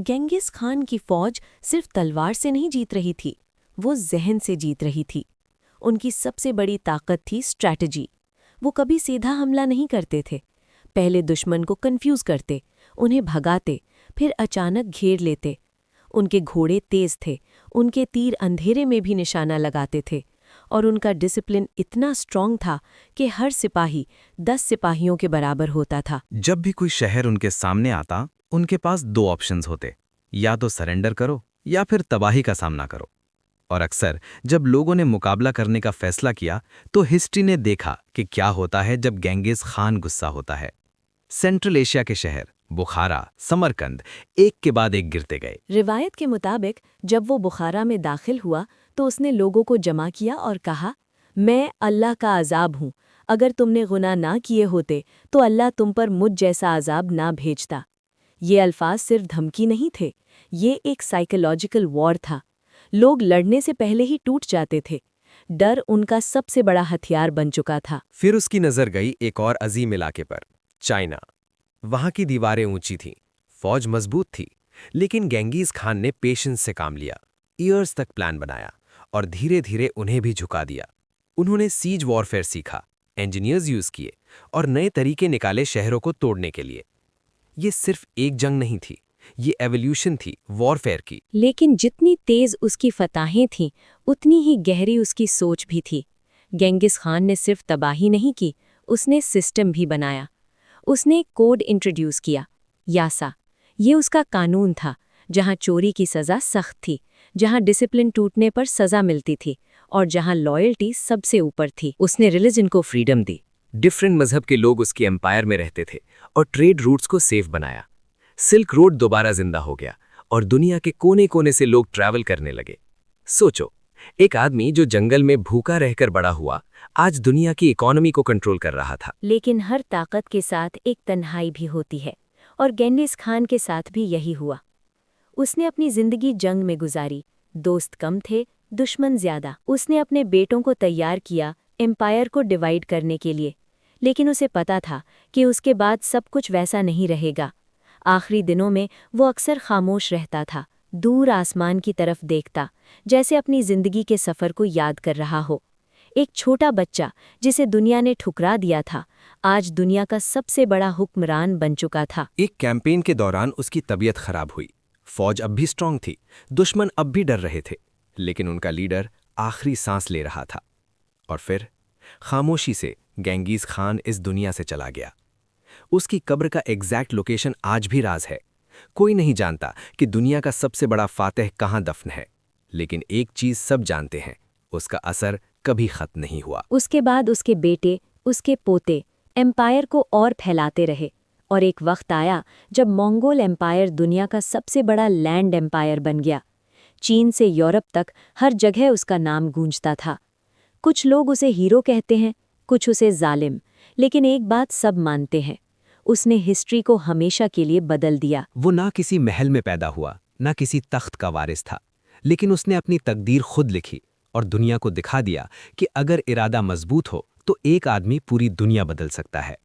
Genghis Khan की फौज सिर्फ तलवार से नहीं जीत रही थी, वो जहन से जीत रही थी। उनकी सबसे बड़ी ताकत थी स्ट्रैटेजी। वो कभी सीधा हमला नहीं करते थे। पहले दुश्मन को कंफ्यूज करते, उन्हें भगाते, फिर अचानक घेर लेते। उनके घोड़े तेज थे, उनके तीर अंधेरे में भी निशाना लगाते थे, और उनका डिसिप्लिन इतना स्ट्रांग था कि हर सिपाही 10 सिपाहियों के बराबर होता था। जब भी कोई शहर उनके सामने आता, उनके पास 2 ऑप्शंस होते, या तो सरेंडर करो या फिर तबाही का सामना करो। और अक्सर जब लोगों ने मुकाबला करने का फैसला किया, तो हिस्ट्री ने देखा कि क्या होता है जब गेंगिस खान गुस्सा होता है। सेंट्रल एशिया के शहर बुखारा, समरकंद एक के बाद एक गिरते गए। रिवायत के मुताबिक जब वो बुखारा में दाखिल हुआ तो उसने लोगों को जमा किया और कहा, मैं अल्लाह का अजाब हूँ। अगर तुमने गुनाह ना किए होते तो अल्लाह तुम पर मुझ जैसा अजाब ना भेजता। ये अल्फाज सिर्फ धमकी नहीं थे, ये एक साइकोलॉजिकल वॉर था। लोग लड़ने से पहले ही टूट जाते थे। डर उनका सबसे बड़ा हथियार बन चुका था। फिर उसकी नज़र गई एक और अजीम इलाके पर, चाइना। वहां की दीवारें ऊंची थीं, फौज मजबूत थी, लेकिन गेंगिस खान ने पेशेंस से काम लिया, ईयर्स तक प्लान बनाया और धीरे धीरे उन्हें भी झुका दिया। उन्होंने सीज वॉरफेयर सीखा, इंजीनियर्स यूज किए और नए तरीके निकाले शहरों को तोड़ने के लिए। ये सिर्फ एक जंग नहीं थी, ये एवोल्यूशन थी वॉरफेयर की। लेकिन जितनी तेज उसकी फताहें थीं, उतनी ही गहरी उसकी सोच भी थी। गेंगिस खान ने सिर्फ तबाही नहीं की, उसने सिस्टम भी बनाया। उसने एक कोड इंट्रोड्यूस किया, यासा। ये उसका कानून था, जहां चोरी की सज़ा सख्त थी, जहां डिसिप्लिन टूटने पर सज़ा मिलती थी और जहां लॉयल्टी सबसे ऊपर थी। उसने रिलीजन को फ्रीडम दी। डिफरेंट मजहब के लोग उसके एम्पायर में रहते थे और ट्रेड रूट्स को सेफ बनाया। सिल्क रोड दोबारा जिंदा हो गया और दुनिया के कोने कोने से लोग ट्रैवल करने लगे। सोचो, एक आदमी जो जंगल में भूखा रहकर बड़ा हुआ, आज दुनिया की इकोनॉमी को कंट्रोल कर रहा था। लेकिन हर ताकत के साथ एक तन्हाई भी होती है, और गेंगिस खान के साथ भी यही हुआ। उसने अपनी जिंदगी जंग में गुजारी, दोस्त कम थे, दुश्मन ज्यादा। उसने अपने बेटों को तैयार किया एम्पायर को डिवाइड करने के लिए, लेकिन उसे पता था कि उसके बाद सब कुछ वैसा नहीं रहेगा। आखिरी दिनों में वो अक्सर खामोश रहता था, दूर आसमान की तरफ देखता, जैसे अपनी जिंदगी के सफ़र को याद कर रहा हो। एक छोटा बच्चा जिसे दुनिया ने ठुकरा दिया था, आज दुनिया का सबसे बड़ा हुक्मरान बन चुका था। एक कैंपेन के दौरान उसकी तबीयत खराब हुई। फौज अब भी स्ट्रांग थी, दुश्मन अब भी डर रहे थे, लेकिन उनका लीडर आखिरी सांस ले रहा था। और फिर खामोशी से गेंगिस खान इस दुनिया से चला गया। उसकी कब्र का एग्जैक्ट लोकेशन आज भी राज है। कोई नहीं जानता कि दुनिया का सबसे बड़ा फातेह कहाँ दफन है, लेकिन एक चीज सब जानते हैं, उसका असर कभी खत्म नहीं हुआ। उसके बाद उसके बेटे, उसके पोते एम्पायर को और फैलाते रहे, और एक वक्त आया जब मंगोल एम्पायर दुनिया का सबसे बड़ा लैंड एम्पायर बन गया। चीन से यूरोप तक हर जगह उसका नाम गूंजता था। कुछ लोग उसे हीरो कहते हैं, कुछ उसे जालिम, लेकिन एक बात सब मानते हैं, उसने हिस्ट्री को हमेशा के लिए बदल दिया। वो ना किसी महल में पैदा हुआ, ना किसी तख्त का वारिस था, लेकिन उसने अपनी तकदीर खुद लिखी और दुनिया को दिखा दिया कि अगर इरादा मजबूत हो तो एक आदमी पूरी दुनिया बदल सकता है।